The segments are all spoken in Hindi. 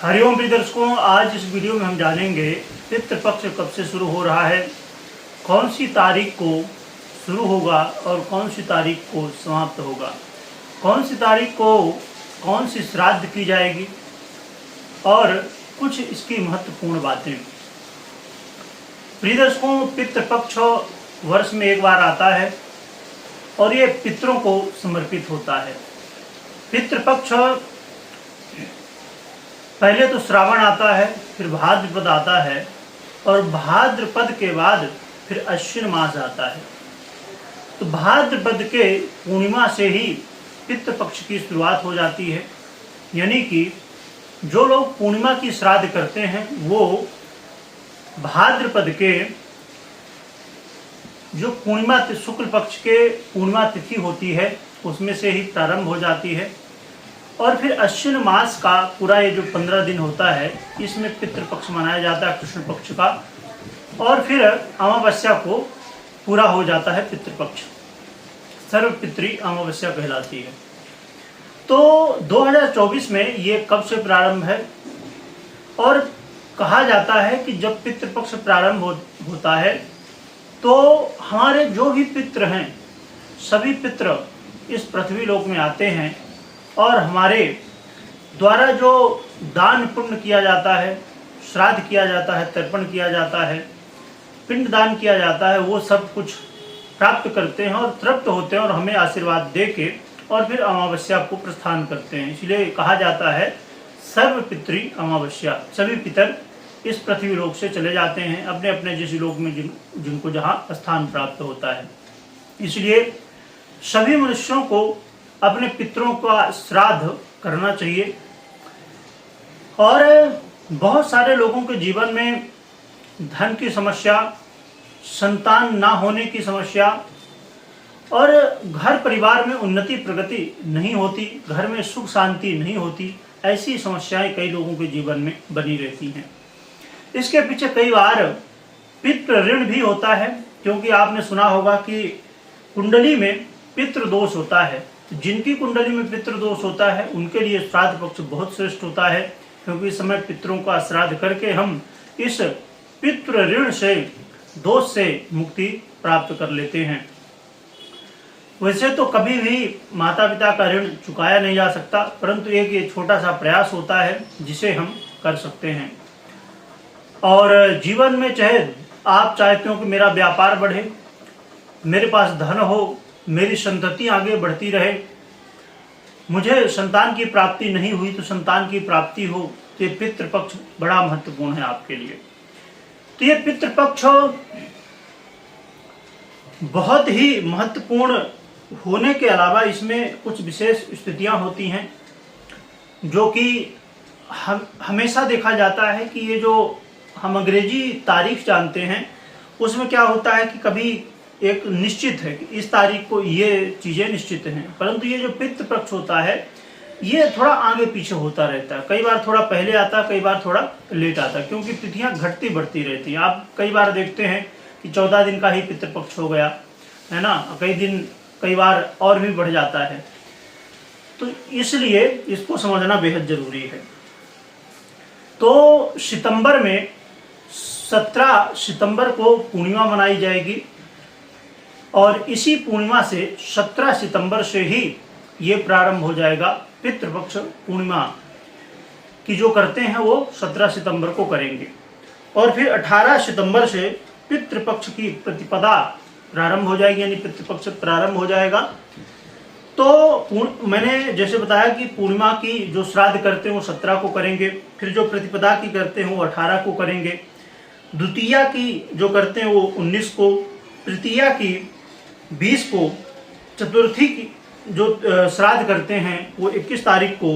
हरिओम प्रिय दर्शकों, आज इस वीडियो में हम जानेंगे पितृपक्ष कब से शुरू हो रहा है, कौन सी तारीख को शुरू होगा और कौन सी तारीख को समाप्त होगा, कौन सी तारीख को कौन सी श्राद्ध की जाएगी और कुछ इसकी महत्वपूर्ण बातें। प्रिय दर्शकों, पितृपक्ष वर्ष में एक बार आता है और ये पितरों को समर्पित होता है। पितृपक्ष पहले तो श्रावण आता है, फिर भाद्रपद आता है और भाद्रपद के बाद फिर अश्विन मास आता है। तो भाद्रपद के पूर्णिमा से ही पितृपक्ष की शुरुआत हो जाती है, यानी कि जो लोग पूर्णिमा की श्राद्ध करते हैं वो भाद्रपद के जो पूर्णिमा शुक्ल पक्ष के पूर्णिमा तिथि होती है उसमें से ही प्रारंभ हो जाती है और फिर अश्विन मास का पूरा ये जो 15 दिन होता है इसमें पितृपक्ष मनाया जाता है कृष्ण पक्ष का, और फिर अमावस्या को पूरा हो जाता है पितृपक्ष। सर्वपितृ अमावस्या कहलाती है। तो 2024 में ये कब से प्रारंभ है और कहा जाता है कि जब पितृपक्ष प्रारंभ होता है तो हमारे जो भी पितृ हैं सभी पितृ इस पृथ्वी लोक में आते हैं और हमारे द्वारा जो दान पुण्य किया जाता है, श्राद्ध किया जाता है, तर्पण किया जाता है, पिंड दान किया जाता है, वो सब कुछ प्राप्त करते हैं और तृप्त होते हैं और हमें आशीर्वाद दे के और फिर अमावस्या को प्रस्थान करते हैं। इसलिए कहा जाता है सर्व पितृ अमावस्या। सभी पितर इस पृथ्वी लोक से चले जाते हैं अपने अपने जिस लोक में जिनको जहाँ स्थान प्राप्त होता है। इसलिए सभी मनुष्यों को अपने पितरों का श्राद्ध करना चाहिए। और बहुत सारे लोगों के जीवन में धन की समस्या, संतान ना होने की समस्या और घर परिवार में उन्नति प्रगति नहीं होती, घर में सुख शांति नहीं होती, ऐसी समस्याएं कई लोगों के जीवन में बनी रहती हैं। इसके पीछे कई बार पितृ ऋण भी होता है, क्योंकि आपने सुना होगा कि कुंडली में पितृ दोष होता है। जिनकी कुंडली में पितृ दोष होता है उनके लिए श्राद्ध पक्ष बहुत श्रेष्ठ होता है, क्योंकि इस समय पितरों का श्राद्ध करके हम इस पितृ ऋण से, दोष से मुक्ति प्राप्त कर लेते हैं। वैसे तो कभी भी माता पिता का ऋण चुकाया नहीं जा सकता, परंतु एक ये छोटा सा प्रयास होता है जिसे हम कर सकते हैं। और जीवन में चाहे आप चाहते हो कि मेरा व्यापार बढ़े, मेरे पास धन हो, मेरी संतति आगे बढ़ती रहे, मुझे संतान की प्राप्ति नहीं हुई तो संतान की प्राप्ति हो, तो ये पितृपक्ष बड़ा महत्वपूर्ण है आपके लिए। तो ये पितृपक्ष बहुत ही महत्वपूर्ण होने के अलावा इसमें कुछ विशेष स्थितियां होती हैं जो कि हमेशा देखा जाता है कि ये जो हम अंग्रेजी तारीख जानते हैं उसमें क्या होता है कि कभी एक निश्चित है कि इस तारीख को ये चीज़ें निश्चित हैं, परंतु ये जो पितृपक्ष होता है ये थोड़ा आगे पीछे होता रहता है। कई बार थोड़ा पहले आता है, कई बार थोड़ा लेट आता है, क्योंकि तिथियां घटती बढ़ती रहती हैं। आप कई बार देखते हैं कि 14 दिन का ही पितृपक्ष हो गया है ना, कई बार और भी बढ़ जाता है। तो इसलिए इसको समझना बेहद जरूरी है। तो सितंबर में 17 सितंबर को पूर्णिमा मनाई जाएगी और इसी पूर्णिमा से 17 सितंबर से ही ये प्रारंभ हो जाएगा। पितृपक्ष पूर्णिमा की जो करते हैं वो 17 सितंबर को करेंगे और फिर 18 सितंबर से पितृपक्ष की प्रतिपदा प्रारंभ हो जाएगी, यानी पितृपक्ष प्रारंभ हो जाएगा। तो मैंने जैसे बताया कि पूर्णिमा की जो श्राद्ध करते हैं वो 17 को करेंगे, फिर जो प्रतिपदा की करते हैं वो 18 को करेंगे, द्वितीया की जो करते हैं वो 19 को, तृतीया की 20 को, चतुर्थी की जो श्राद्ध करते हैं वो 21 तारीख को,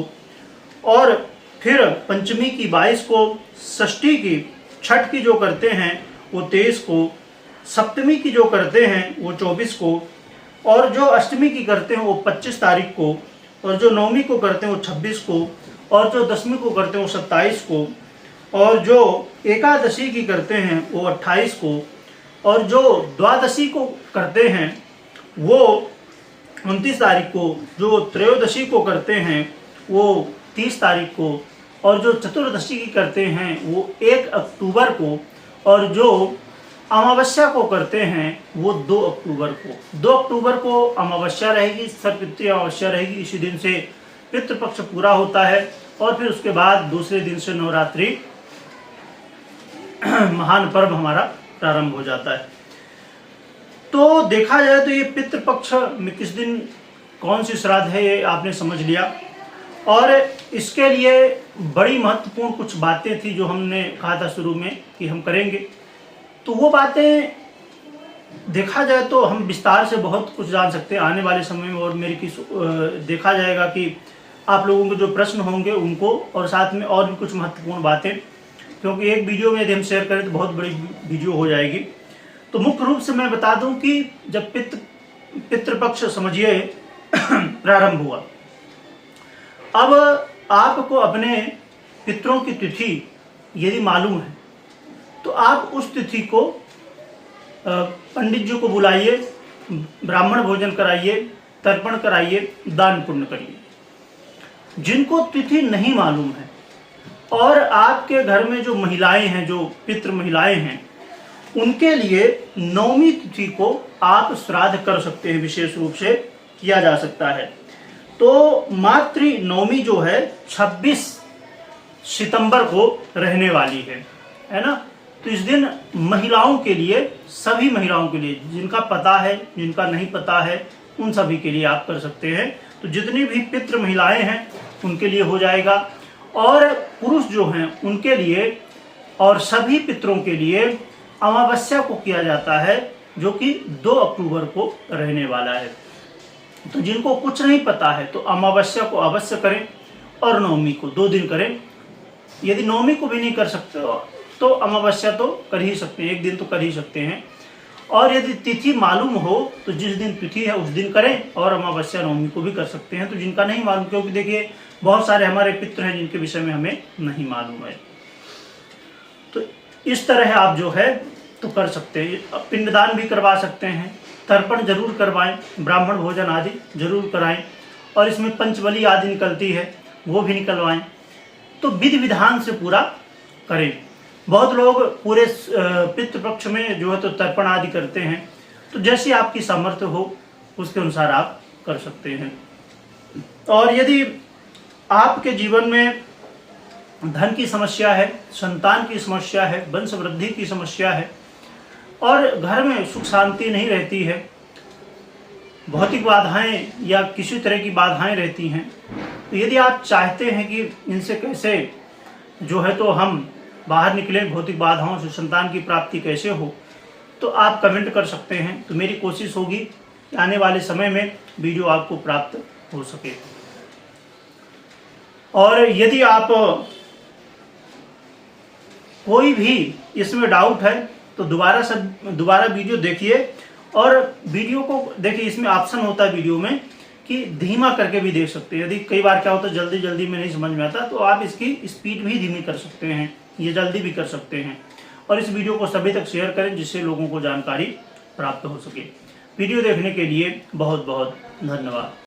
और फिर पंचमी की 22 को, षष्ठी की, छठ की जो करते हैं वो 23 को, सप्तमी की जो करते हैं वो 24 को, और जो अष्टमी की करते हैं वो 25 तारीख को, और जो नवमी को करते हैं वो 26 को, और जो दशमी को करते हैं वो 27 को, और जो एकादशी की करते हैं वो 28 को, और जो द्वादशी को करते हैं वो 29 तारीख को, जो त्रयोदशी को करते हैं वो 30 तारीख को, और जो चतुर्दशी की करते हैं वो 1 अक्टूबर को, और जो अमावस्या को करते हैं वो 2 अक्टूबर को। 2 अक्टूबर को अमावस्या रहेगी, सर्वपितृ अमावस्या रहेगी। इसी दिन से पितृपक्ष पूरा होता है और फिर उसके बाद दूसरे दिन से नवरात्रि महान पर्व हमारा प्रारंभ हो जाता है। तो देखा जाए तो ये पितृपक्ष में किस दिन कौन सी श्राद्ध है ये आपने समझ लिया। और इसके लिए बड़ी महत्वपूर्ण कुछ बातें थी जो हमने कहा था शुरू में कि हम करेंगे। तो वो बातें देखा जाए तो हम विस्तार से बहुत कुछ जान सकते हैं आने वाले समय में। और मेरी देखा जाएगा कि आप लोगों के जो प्रश्न होंगे उनको, और साथ में और भी कुछ महत्वपूर्ण बातें, क्योंकि एक वीडियो में यदि हम शेयर करें तो बहुत बड़ी वीडियो हो जाएगी। तो मुख्य रूप से मैं बता दूं कि जब पितृपक्ष समझिए प्रारंभ हुआ, अब आपको अपने पितरों की तिथि यदि मालूम है तो आप उस तिथि को पंडित जी को बुलाइए, ब्राह्मण भोजन कराइए, तर्पण कराइए, दान पुण्य करिए। जिनको तिथि नहीं मालूम है और आपके घर में जो महिलाएं हैं, जो पितृ महिलाएं हैं, उनके लिए नवमी तिथि को आप श्राद्ध कर सकते हैं, विशेष रूप से किया जा सकता है। तो मातृ नवमी जो है 26 सितंबर को रहने वाली है ना। तो इस दिन महिलाओं के लिए, सभी महिलाओं के लिए, जिनका पता है जिनका नहीं पता है उन सभी के लिए आप कर सकते हैं। तो जितनी भी पितृ महिलाएं हैं उनके लिए हो जाएगा, और पुरुष जो हैं उनके लिए और सभी पितरों के लिए अमावस्या को किया जाता है, जो कि 2 अक्टूबर को रहने वाला है। तो जिनको कुछ नहीं पता है तो अमावस्या को अवश्य करें और नवमी को 2 दिन करें। यदि नवमी को भी नहीं कर सकते तो अमावस्या तो कर ही सकते हैं, 1 दिन तो कर ही सकते हैं। और यदि तिथि मालूम हो तो जिस दिन तिथि है उस दिन करें, और अमावस्या नवमी को भी कर सकते हैं। तो जिनका नहीं मालूम, क्योंकि देखिए बहुत सारे हमारे पितृ हैं जिनके विषय में हमें नहीं मालूम है, तो इस तरह आप जो है तो कर सकते हैं। पिंडदान भी करवा सकते हैं, तर्पण जरूर करवाएं, ब्राह्मण भोजन आदि जरूर कराएं, और इसमें पंचबली आदि निकलती है वो भी निकलवाएं। तो विधि विधान से पूरा करें। बहुत लोग पूरे पितृपक्ष में जो है तो तर्पण आदि करते हैं, तो जैसी आपकी सामर्थ्य हो उसके अनुसार आप कर सकते हैं। और यदि आपके जीवन में धन की समस्या है, संतान की समस्या है, वंश वृद्धि की समस्या है, और घर में सुख शांति नहीं रहती है, भौतिक बाधाएं या किसी तरह की बाधाएं रहती हैं, तो यदि आप चाहते हैं कि इनसे कैसे जो है तो हम बाहर निकले, भौतिक बाधाओं से संतान की प्राप्ति कैसे हो, तो आप कमेंट कर सकते हैं। तो मेरी कोशिश होगी कि आने वाले समय में वीडियो आपको प्राप्त हो सके। और यदि आप कोई भी इसमें डाउट है तो दोबारा वीडियो देखिए, और वीडियो को देखिए, इसमें ऑप्शन होता है वीडियो में कि धीमा करके भी देख सकते हैं। यदि कई बार क्या होता है जल्दी जल्दी में नहीं समझ में आता, तो आप इसकी स्पीड भी धीमी कर सकते हैं, ये जल्दी भी कर सकते हैं। और इस वीडियो को सभी तक शेयर करें जिससे लोगों को जानकारी प्राप्त हो सके। वीडियो देखने के लिए बहुत बहुत धन्यवाद।